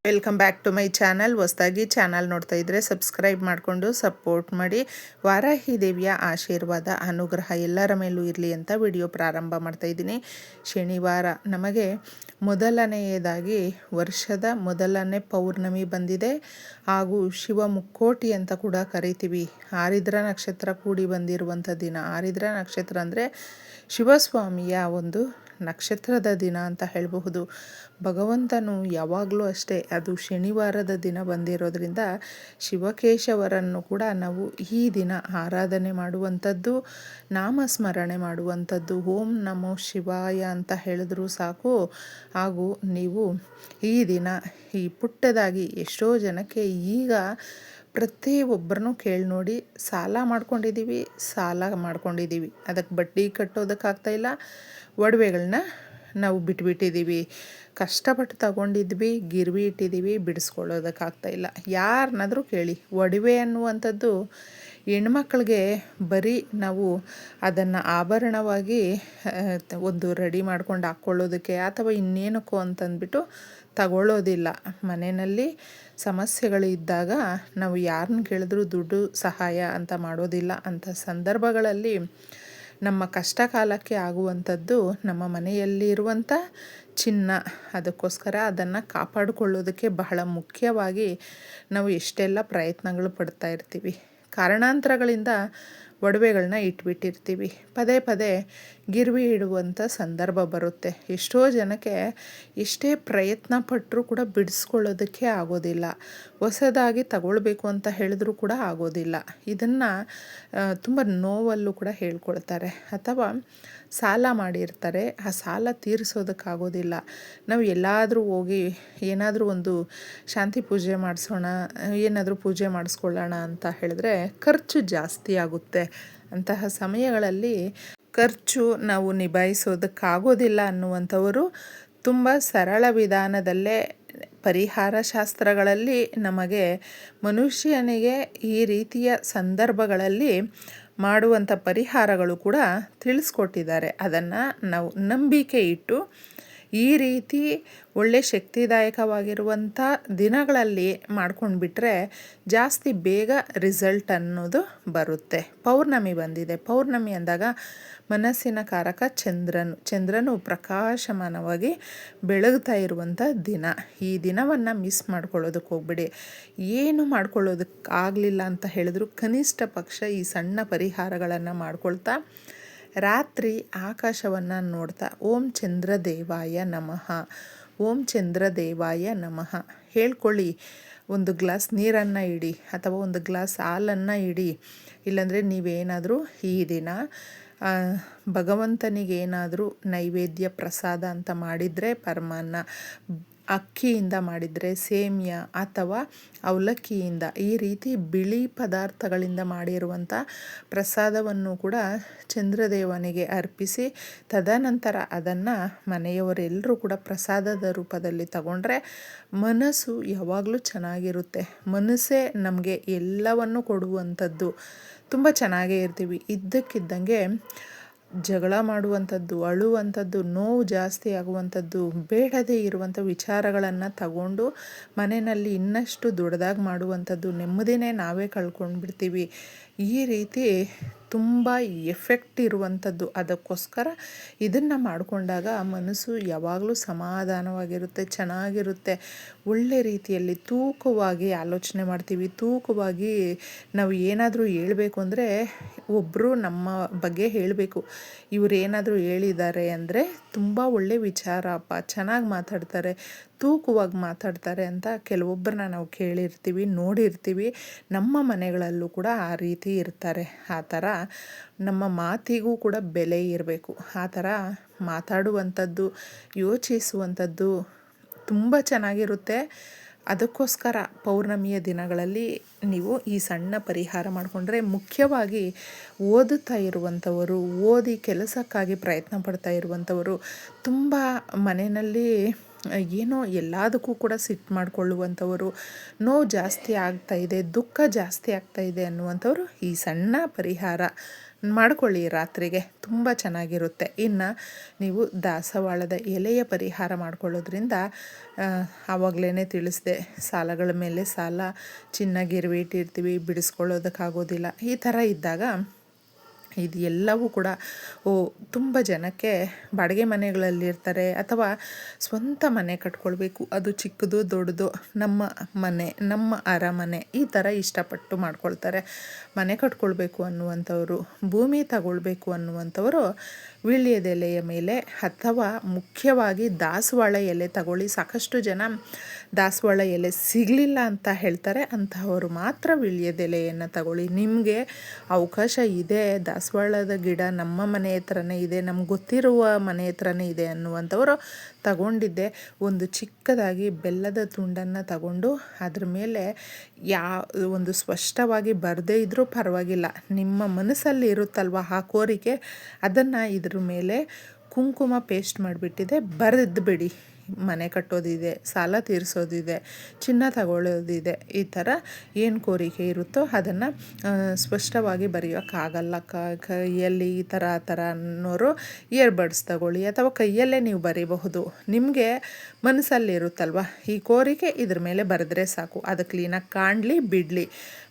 Welcome back to my channel. ಹೊಸದಾಗಿ channel ನೋಡ್ತಾ ಇದ್ದರೆ ಸಬ್ಸ್ಕ್ರೈಬ್ ಮಾಡಿಕೊಂಡು ಸಪೋರ್ಟ್ ಮಾಡಿ. ವಾರಾಹಿ ದೇವಿಯ ಆಶೀರ್ವಾದ ಅನುಗ್ರಹ ಎಲ್ಲರ ಮೇಲೂ ಇರಲಿ ಅಂತ ವಿಡಿಯೋ ಪ್ರಾರಂಭ ಮಾಡ್ತಾ ಇದ್ದೀನಿ. ಶನಿವಾರ ನಮಗೆ ಮೊದಲನೆಯದಾಗಿ ವರ್ಷದ ಮೊದಲನೇ ಪೌರ್ಣಮಿ ಬಂದಿದೆ. ಹಾಗೂ ಶಿವ ಮುಕ್ಕೋಟಿ ಅಂತ ಕೂಡ ಕರಿತೀವಿ. ಆರಿದ್ರ ನಕ್ಷತ್ರ ಕೂಡಿ ಬಂದಿರುವಂಥ ದಿನ. ಆರಿದ್ರ ನಕ್ಷತ್ರ ಅಂದರೆ ಶಿವಸ್ವಾಮಿಯ ಒಂದು ನಕ್ಷತ್ರದ ದಿನ ಅಂತ ಹೇಳಬಹುದು. ಭಗವಂತನು ಯಾವಾಗಲೂ ಅಷ್ಟೇ, ಅದು ಶನಿವಾರದ ದಿನ ಬಂದಿರೋದ್ರಿಂದ ಶಿವಕೇಶವರನ್ನು ಕೂಡ ನಾವು ಈ ದಿನ ಆರಾಧನೆ ಮಾಡುವಂಥದ್ದು, ನಾಮಸ್ಮರಣೆ ಮಾಡುವಂಥದ್ದು. ಓಂ ನಮೋ ಶಿವಾಯ ಅಂತ ಹೇಳಿದ್ರೂ ಸಾಕು. ಹಾಗೂ ನೀವು ಈ ದಿನ ಈ ಪುಟ್ಟದಾಗಿ ಎಷ್ಟೋ ಜನಕ್ಕೆ ಈಗ ಪ್ರತಿಯೊಬ್ಬರನ್ನು ಕೇಳಿ ನೋಡಿ, ಸಾಲ ಮಾಡ್ಕೊಂಡಿದ್ದೀವಿ, ಅದಕ್ಕೆ ಬಡ್ಡಿ ಕಟ್ಟೋದಕ್ಕಾಗ್ತಾಯಿಲ್ಲ, ಒಡವೆಗಳನ್ನ ನಾವು ಬಿಟ್ಬಿಟ್ಟಿದ್ದೀವಿ, ಕಷ್ಟಪಟ್ಟು ತಗೊಂಡಿದ್ವಿ, ಗಿರ್ವಿ ಇಟ್ಟಿದ್ದೀವಿ, ಬಿಡಿಸ್ಕೊಳ್ಳೋದಕ್ಕಾಗ್ತಾಯಿಲ್ಲ. ಯಾರನ್ನಾದರೂ ಕೇಳಿ, ಒಡವೆ ಅನ್ನುವಂಥದ್ದು ಹೆಣ್ಮಕ್ಳಿಗೆ ಬರೀ ನಾವು ಅದನ್ನು ಆಭರಣವಾಗಿ ಒಂದು ರೆಡಿ ಮಾಡ್ಕೊಂಡು ಹಾಕ್ಕೊಳ್ಳೋದಕ್ಕೆ ಅಥವಾ ಇನ್ನೇನಕ್ಕೋ ಅಂತಂದ್ಬಿಟ್ಟು ತಗೊಳ್ಳೋದಿಲ್ಲ. ಮನೆಯಲ್ಲಿ ಸಮಸ್ಯೆಗಳು ಇದ್ದಾಗ ನಾವು ಯಾರನ್ನ ಕೇಳಿದ್ರೂ ದುಡ್ಡು ಸಹಾಯ ಅಂತ ಮಾಡೋದಿಲ್ಲ. ಅಂಥ ಸಂದರ್ಭಗಳಲ್ಲಿ ನಮ್ಮ ಕಷ್ಟ ಕಾಲಕ್ಕೆ ಆಗುವಂಥದ್ದು ನಮ್ಮ ಮನೆಯಲ್ಲಿ ಇರುವಂಥ ಚಿನ್ನ. ಅದಕ್ಕೋಸ್ಕರ ಅದನ್ನು ಕಾಪಾಡಿಕೊಳ್ಳೋದಕ್ಕೆ ಬಹಳ ಮುಖ್ಯವಾಗಿ ನಾವು ಎಷ್ಟೆಲ್ಲ ಪ್ರಯತ್ನಗಳು ಪಡ್ತಾ ಇರ್ತೀವಿ. ಕಾರಣಾಂತರಗಳಿಂದ ಒಡವೆಗಳನ್ನ ಇಟ್ಬಿಟ್ಟಿರ್ತೀವಿ. ಪದೇ ಪದೇ ಗಿರ್ವಿ ಇಡುವಂಥ ಸಂದರ್ಭ ಬರುತ್ತೆ. ಎಷ್ಟೋ ಜನಕ್ಕೆ ಎಷ್ಟೇ ಪ್ರಯತ್ನ ಪಟ್ಟರೂ ಕೂಡ ಬಿಡಿಸ್ಕೊಳ್ಳೋದಕ್ಕೆ ಆಗೋದಿಲ್ಲ. ಹೊಸದಾಗಿ ತಗೊಳ್ಬೇಕು ಅಂತ ಹೇಳಿದ್ರೂ ಕೂಡ ಆಗೋದಿಲ್ಲ. ಇದನ್ನು ತುಂಬ ನೋವಲ್ಲೂ ಕೂಡ ಹೇಳ್ಕೊಳ್ತಾರೆ. ಅಥವಾ ಸಾಲ ಮಾಡಿರ್ತಾರೆ, ಆ ಸಾಲ ತೀರಿಸೋದಕ್ಕಾಗೋದಿಲ್ಲ. ನಾವು ಎಲ್ಲಾದರೂ ಹೋಗಿ ಏನಾದರೂ ಒಂದು ಶಾಂತಿ ಪೂಜೆ ಮಾಡಿಸೋಣ, ಏನಾದರೂ ಪೂಜೆ ಮಾಡಿಸ್ಕೊಳ್ಳೋಣ ಅಂತ ಹೇಳಿದ್ರೆ ಖರ್ಚು ಜಾಸ್ತಿ ಆಗುತ್ತೆ. ಅಂತಹ ಸಮಯಗಳಲ್ಲಿ ಖರ್ಚು ನಾವು ನಿಭಾಯಿಸೋದಕ್ಕಾಗೋದಿಲ್ಲ ಅನ್ನುವಂಥವರು ತುಂಬ ಸರಳ ವಿಧಾನದಲ್ಲೇ ಪರಿಹಾರ ಶಾಸ್ತ್ರಗಳಲ್ಲಿ ನಮಗೆ ಮನುಷ್ಯನಿಗೆ ಈ ರೀತಿಯ ಸಂದರ್ಭಗಳಲ್ಲಿ ಮಾಡುವಂಥ ಪರಿಹಾರಗಳು ಕೂಡ ತಿಳಿಸ್ಕೊಟ್ಟಿದ್ದಾರೆ. ಅದನ್ನು ನಾವು ನಂಬಿಕೆ ಇಟ್ಟು ಈ ರೀತಿ ಒಳ್ಳೆ ಶಕ್ತಿದಾಯಕವಾಗಿರುವಂಥ ದಿನಗಳಲ್ಲಿ ಮಾಡ್ಕೊಂಡು ಬಿಟ್ಟರೆ ಜಾಸ್ತಿ ಬೇಗ ರಿಸಲ್ಟ್ ಅನ್ನೋದು ಬರುತ್ತೆ. ಪೌರ್ಣಮಿ ಬಂದಿದೆ. ಪೌರ್ಣಮಿ ಅಂದಾಗ ಮನಸ್ಸಿನ ಕಾರಕ ಚಂದ್ರನು ಪ್ರಕಾಶಮಾನವಾಗಿ ಬೆಳಗ್ತಾ ಇರುವಂಥ ದಿನ. ಈ ದಿನವನ್ನು ಮಿಸ್ ಮಾಡ್ಕೊಳ್ಳೋದಕ್ಕೆ ಹೋಗ್ಬಿಡಿ. ಏನು ಮಾಡ್ಕೊಳ್ಳೋದಕ್ಕಾಗಲಿಲ್ಲ ಅಂತ ಹೇಳಿದ್ರು ಕನಿಷ್ಠ ಪಕ್ಷ ಈ ಸಣ್ಣ ಪರಿಹಾರಗಳನ್ನು ಮಾಡ್ಕೊಳ್ತಾ ರಾತ್ರಿ ಆಕಾಶವನ್ನು ನೋಡ್ತಾ ಓಂ ಚಂದ್ರದೇವಾಯ ನಮಃ, ಓಂ ಚಂದ್ರದೇವಾಯ ನಮಃ ಹೇಳ್ಕೊಳ್ಳಿ. ಒಂದು ಗ್ಲಾಸ್ ನೀರನ್ನು ಇಡಿ ಅಥವಾ ಒಂದು ಗ್ಲಾಸ್ ಹಾಲನ್ನು ಇಡಿ. ಇಲ್ಲಾಂದರೆ ನೀವೇನಾದರೂ ಈ ದಿನ ಭಗವಂತನಿಗೇನಾದರೂ ನೈವೇದ್ಯ ಪ್ರಸಾದ ಅಂತ ಮಾಡಿದರೆ ಪರಮಾನ್ನ, ಅಕ್ಕಿಯಿಂದ ಮಾಡಿದರೆ ಸೇಮ್ಯ ಅಥವಾ ಅವಲಕ್ಕಿಯಿಂದ, ಈ ರೀತಿ ಬಿಳಿ ಪದಾರ್ಥಗಳಿಂದ ಮಾಡಿರುವಂಥ ಪ್ರಸಾದವನ್ನು ಕೂಡ ಚಂದ್ರದೇವನಿಗೆ ಅರ್ಪಿಸಿ ತದನಂತರ ಅದನ್ನು ಮನೆಯವರೆಲ್ಲರೂ ಕೂಡ ಪ್ರಸಾದದ ರೂಪದಲ್ಲಿ ತಗೊಂಡ್ರೆ ಮನಸ್ಸು ಯಾವಾಗಲೂ ಚೆನ್ನಾಗಿರುತ್ತೆ. ಮನಸ್ಸೇ ನಮಗೆ ಎಲ್ಲವನ್ನು ಕೊಡುವಂಥದ್ದು. ತುಂಬ ಚೆನ್ನಾಗೇ ಇರ್ತೀವಿ. ಇದ್ದಕ್ಕಿದ್ದಂಗೆ ಜಗಳ ಮಾಡುವಂಥದ್ದು, ಅಳುವಂಥದ್ದು, ನೋವು ಜಾಸ್ತಿ ಆಗುವಂಥದ್ದು, ಬೇಡದೇ ಇರುವಂಥ ವಿಚಾರಗಳನ್ನು ತಗೊಂಡು ಮನೆಯಲ್ಲಿ ಇನ್ನಷ್ಟು ದೊಡ್ಡದಾಗಿ ಮಾಡುವಂಥದ್ದು, ನೆಮ್ಮದಿನೇ ನಾವೇ ಕಳ್ಕೊಂಡು ಬಿಡ್ತೀವಿ. ಈ ರೀತಿ ತುಂಬ ಎಫೆಕ್ಟ್ ಇರುವಂಥದ್ದು. ಅದಕ್ಕೋಸ್ಕರ ಇದನ್ನು ಮಾಡಿಕೊಂಡಾಗ ಮನಸ್ಸು ಯಾವಾಗಲೂ ಸಮಾಧಾನವಾಗಿರುತ್ತೆ, ಚೆನ್ನಾಗಿರುತ್ತೆ. ಒಳ್ಳೆ ರೀತಿಯಲ್ಲಿ ತೂಕವಾಗಿ ಆಲೋಚನೆ ಮಾಡ್ತೀವಿ. ತೂಕವಾಗಿ ನಾವು ಏನಾದರೂ ಹೇಳಬೇಕು ಅಂದರೆ ಒಬ್ಬರು ನಮ್ಮ ಬಗ್ಗೆ ಹೇಳಬೇಕು. ಇವರೇನಾದರೂ ಹೇಳಿದ್ದಾರೆ ಅಂದರೆ ತುಂಬ ಒಳ್ಳೆ ವಿಚಾರಪ್ಪ, ಚೆನ್ನಾಗಿ ಮಾತಾಡ್ತಾರೆ, ತೂಕವಾಗಿ ಮಾತಾಡ್ತಾರೆ ಅಂತ ಕೆಲವೊಬ್ಬರನ್ನ ನಾವು ಕೇಳಿರ್ತೀವಿ, ನೋಡಿರ್ತೀವಿ. ನಮ್ಮ ಮನೆಗಳಲ್ಲೂ ಕೂಡ ಆ ರೀತಿ ಇರ್ತಾರೆ. ಆ ಥರ ನಮ್ಮ ಮಾತಿಗೂ ಕೂಡ ಬೆಲೆ ಇರಬೇಕು. ಆ ಥರ ಮಾತಾಡುವಂಥದ್ದು, ಯೋಚಿಸುವಂಥದ್ದು ತುಂಬ ಚೆನ್ನಾಗಿರುತ್ತೆ. ಅದಕ್ಕೋಸ್ಕರ ಪೌರ್ಣಮಿಯ ದಿನಗಳಲ್ಲಿ ನೀವು ಈ ಸಣ್ಣ ಪರಿಹಾರ ಮಾಡಿಕೊಂಡ್ರೆ, ಮುಖ್ಯವಾಗಿ ಓದುತ್ತಾ ಇರುವಂಥವರು, ಓದಿ ಕೆಲಸಕ್ಕಾಗಿ ಪ್ರಯತ್ನ ಪಡ್ತಾ ಇರುವಂಥವರು, ತುಂಬ ಮನೆಯಲ್ಲಿ ಏನೋ ಎಲ್ಲದಕ್ಕೂ ಕೂಡ ಸಿಟ್ಟು ಮಾಡಿಕೊಳ್ಳುವಂಥವರು, ನೋವು ಜಾಸ್ತಿ ಆಗ್ತಾಯಿದೆ, ದುಃಖ ಜಾಸ್ತಿ ಆಗ್ತಾಯಿದೆ ಅನ್ನುವಂಥವ್ರು ಈ ಸಣ್ಣ ಪರಿಹಾರ ಮಾಡ್ಕೊಳ್ಳಿ ರಾತ್ರಿಗೆ, ತುಂಬ ಚೆನ್ನಾಗಿರುತ್ತೆ. ಇನ್ನು ನೀವು ದಾಸವಾಳದ ಎಲೆಯ ಪರಿಹಾರ ಮಾಡ್ಕೊಳ್ಳೋದ್ರಿಂದ ಆವಾಗಲೇ ತಿಳಿಸಿದೆ, ಸಾಲಗಳ ಮೇಲೆ ಸಾಲ, ಚಿನ್ನ ಗಿರ್ವಿ ಇಟ್ಟಿರ್ತೀವಿ, ಬಿಡಿಸ್ಕೊಳ್ಳೋದಕ್ಕಾಗೋದಿಲ್ಲ. ಈ ಥರ ಇದ್ದಾಗ ಇದು ಎಲ್ಲವೂ ಕೂಡ ತುಂಬ ಜನಕ್ಕೆ ಬಾಡಿಗೆ ಮನೆಗಳಲ್ಲಿರ್ತಾರೆ ಅಥವಾ ಸ್ವಂತ ಮನೆ ಕಟ್ಕೊಳ್ಬೇಕು, ಅದು ಚಿಕ್ಕದು ದೊಡ್ಡದು, ನಮ್ಮ ಮನೆ, ನಮ್ಮ ಅರಮನೆ, ಈ ಥರ ಇಷ್ಟಪಟ್ಟು ಮಾಡ್ಕೊಳ್ತಾರೆ. ಮನೆ ಕಟ್ಕೊಳ್ಬೇಕು ಅನ್ನುವಂಥವ್ರು, ಭೂಮಿ ತಗೊಳ್ಬೇಕು ಅನ್ನುವಂಥವರು ವೀಳ್ಯದೆಲೆಯ ಮೇಲೆ ಅಥವಾ ಮುಖ್ಯವಾಗಿ ದಾಸವಾಳ ಎಲೆ ತಗೊಳ್ಳಿ. ಸಾಕಷ್ಟು ಜನ ದಾಸವಾಳ ಎಲೆ ಸಿಗಲಿಲ್ಲ ಅಂತ ಹೇಳ್ತಾರೆ, ಅಂತಹವರು ಮಾತ್ರ ವೀಳ್ಯದೆಲೆಯನ್ನು ತಗೊಳ್ಳಿ. ನಿಮಗೆ ಅವಕಾಶ ಇದೆ, ದಾಸವಾಳದ ಗಿಡ ನಮ್ಮ ಮನೆ ಹತ್ರನೇ ಇದೆ, ನಮ್ಗೆ ಗೊತ್ತಿರುವ ಮನೆ ಹತ್ರನೇ ಇದೆ ಅನ್ನುವಂಥವರು ತಗೊಂಡಿದ್ದೆ. ಒಂದು ಚಿಕ್ಕದಾಗಿ ಬೆಲ್ಲದ ತುಂಡನ್ನು ತಗೊಂಡು ಅದ್ರ ಮೇಲೆ ಒಂದು ಸ್ಪಷ್ಟವಾಗಿ ಬರದೇ ಇದ್ದರೂ ಪರವಾಗಿಲ್ಲ, ನಿಮ್ಮ ಮನಸ್ಸಲ್ಲಿ ಇರುತ್ತಲ್ವ ಆ ಕೋರಿಕೆ, ಅದನ್ನು ಇದ್ರ ಮೇಲೆ ಕುಂಕುಮ ಪೇಸ್ಟ್ ಮಾಡಿಬಿಟ್ಟಿದೆ ಬರೆದು ಬಿಡಿ. ಮನೆ ಕಟ್ಟೋದಿದೆ, ಸಾಲ ತೀರಿಸೋದಿದೆ, ಚಿನ್ನ ತಗೊಳ್ಳೋದಿದೆ, ಈ ಥರ ಏನು ಕೋರಿಕೆ ಇರುತ್ತೋ ಅದನ್ನು ಸ್ಪಷ್ಟವಾಗಿ ಬರೆಯೋಕ್ಕಾಗಲ್ಲ. ಕೈಯಲ್ಲಿ ಈ ಥರ ಆ ಥರ ಅನ್ನೋರು ಇಯರ್ಬಡ್ಸ್ ತಗೊಳ್ಳಿ ಅಥವಾ ಕೈಯಲ್ಲೇ ನೀವು ಬರೀಬಹುದು. ನಿಮಗೆ ಮನಸ್ಸಲ್ಲಿರುತ್ತಲ್ವ ಈ ಕೋರಿಕೆ, ಇದ್ರ ಮೇಲೆ ಬರೆದ್ರೆ ಸಾಕು, ಅದು ಕ್ಲೀನಾಗಿ ಕಾಣಲಿ ಬಿಡಲಿ,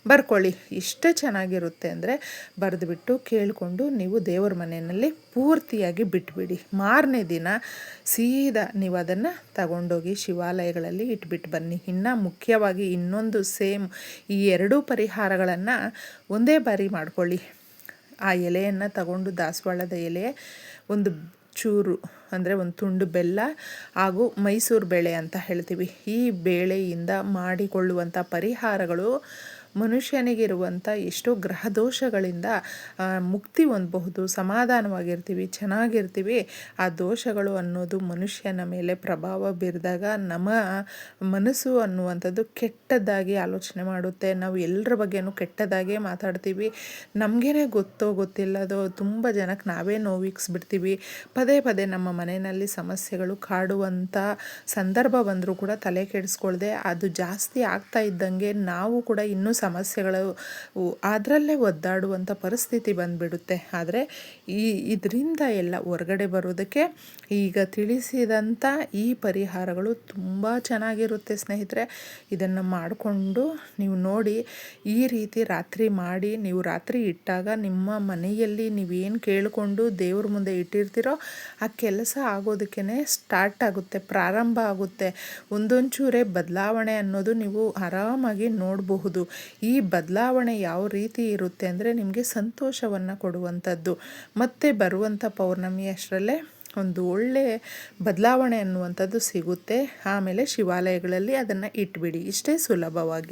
ಬರ್ಕೊಳ್ಳಿ. ಇಷ್ಟು ಚೆನ್ನಾಗಿರುತ್ತೆ ಅಂದರೆ ಬರೆದುಬಿಟ್ಟು ಕೇಳಿಕೊಂಡು ನೀವು ದೇವ್ರ ಮನೆಯಲ್ಲಿ ಪೂರ್ತಿಯಾಗಿ ಬಿಟ್ಬಿಡಿ. ಮಾರನೇ ದಿನ ಸೀದಾ ನೀವು ಅದನ್ನು ತಗೊಂಡೋಗಿ ಶಿವಾಲಯಗಳಲ್ಲಿ ಇಟ್ಬಿಟ್ಟು ಬನ್ನಿ. ಇನ್ನು ಮುಖ್ಯವಾಗಿ ಇನ್ನೊಂದು ಸೇಮ್ ಈ ಎರಡೂ ಪರಿಹಾರಗಳನ್ನು ಒಂದೇ ಬಾರಿ ಮಾಡ್ಕೊಳ್ಳಿ. ಆ ಎಲೆಯನ್ನು ತಗೊಂಡು, ದಾಸವಾಳದ ಎಲೆ, ಒಂದು ಚೂರು ಅಂದರೆ ಒಂದು ತುಂಡು ಬೆಲ್ಲ ಹಾಗೂ ಮೈಸೂರು ಬೇಳೆ ಅಂತ ಹೇಳ್ತೀವಿ, ಈ ಬೇಳೆಯಿಂದ ಮಾಡಿಕೊಳ್ಳುವಂಥ ಪರಿಹಾರಗಳು ಮನುಷ್ಯನಿಗಿರುವಂಥ ಎಷ್ಟೋ ಗ್ರಹ ದೋಷಗಳಿಂದ ಮುಕ್ತಿ ಹೊಂದಬಹುದು, ಸಮಾಧಾನವಾಗಿರ್ತೀವಿ, ಚೆನ್ನಾಗಿರ್ತೀವಿ. ಆ ದೋಷಗಳು ಅನ್ನೋದು ಮನುಷ್ಯನ ಮೇಲೆ ಪ್ರಭಾವ ಬೀರಿದಾಗ ನಮ್ಮ ಮನಸ್ಸು ಅನ್ನುವಂಥದ್ದು ಕೆಟ್ಟದ್ದಾಗಿ ಆಲೋಚನೆ ಮಾಡುತ್ತೆ. ನಾವು ಎಲ್ಲರ ಬಗ್ಗೆನೂ ಕೆಟ್ಟದಾಗೇ ಮಾತಾಡ್ತೀವಿ. ನಮಗೇ ಗೊತ್ತೋ ಗೊತ್ತಿಲ್ಲದೋ ತುಂಬ ಜನಕ್ಕೆ ನಾವೇ ನೋವಿಕ್ಸ್ಬಿಡ್ತೀವಿ. ಪದೇ ಪದೇ ನಮ್ಮ ಮನೆಯಲ್ಲಿ ಸಮಸ್ಯೆಗಳು ಕಾಡುವಂಥ ಸಂದರ್ಭ ಬಂದರೂ ಕೂಡ ತಲೆ ಕೆಡಿಸ್ಕೊಳ್ದೆ ಅದು ಜಾಸ್ತಿ ಆಗ್ತಾ ಇದ್ದಂಗೆ ನಾವು ಕೂಡ ಇನ್ನೂ ಸಮಸ್ಯೆಗಳು ಅದರಲ್ಲೇ ಒದ್ದಾಡುವಂಥ ಪರಿಸ್ಥಿತಿ ಬಂದುಬಿಡುತ್ತೆ. ಆದರೆ ಇದರಿಂದ ಎಲ್ಲ ಹೊರಗಡೆ ಬರೋದಕ್ಕೆ ಈಗ ತಿಳಿಸಿದಂಥ ಈ ಪರಿಹಾರಗಳು ತುಂಬ ಚೆನ್ನಾಗಿರುತ್ತೆ ಸ್ನೇಹಿತರೆ. ಇದನ್ನು ಮಾಡಿಕೊಂಡು ನೀವು ನೋಡಿ, ಈ ರೀತಿ ರಾತ್ರಿ ಮಾಡಿ ನೀವು ರಾತ್ರಿ ಇಟ್ಟಾಗ ನಿಮ್ಮ ಮನೆಯಲ್ಲಿ ನೀವೇನು ಕೇಳಿಕೊಂಡು ದೇವ್ರ ಮುಂದೆ ಇಟ್ಟಿರ್ತೀರೋ ಆ ಕೆಲಸ ಆಗೋದಕ್ಕೇ ಸ್ಟಾರ್ಟ್ ಆಗುತ್ತೆ, ಪ್ರಾರಂಭ ಆಗುತ್ತೆ. ಒಂದೊಂಚೂರೇ ಬದಲಾವಣೆ ಅನ್ನೋದು ನೀವು ಆರಾಮಾಗಿ ನೋಡಬಹುದು. ಈ ಬದಲಾವಣೆ ಯಾವ ರೀತಿ ಇರುತ್ತೆ ಅಂದರೆ ನಿಮಗೆ ಸಂತೋಷವನ್ನು ಕೊಡುವಂಥದ್ದು. ಮತ್ತು ಬರುವಂಥ ಪೌರ್ಣಮಿ ಅಷ್ಟರಲ್ಲೇ ಒಂದು ಒಳ್ಳೆಯ ಬದಲಾವಣೆ ಅನ್ನುವಂಥದ್ದು ಸಿಗುತ್ತೆ. ಆಮೇಲೆ ಶಿವಾಲಯಗಳಲ್ಲಿ ಅದನ್ನು ಇಟ್ಬಿಡಿ. ಇಷ್ಟೇ ಸುಲಭವಾಗಿ.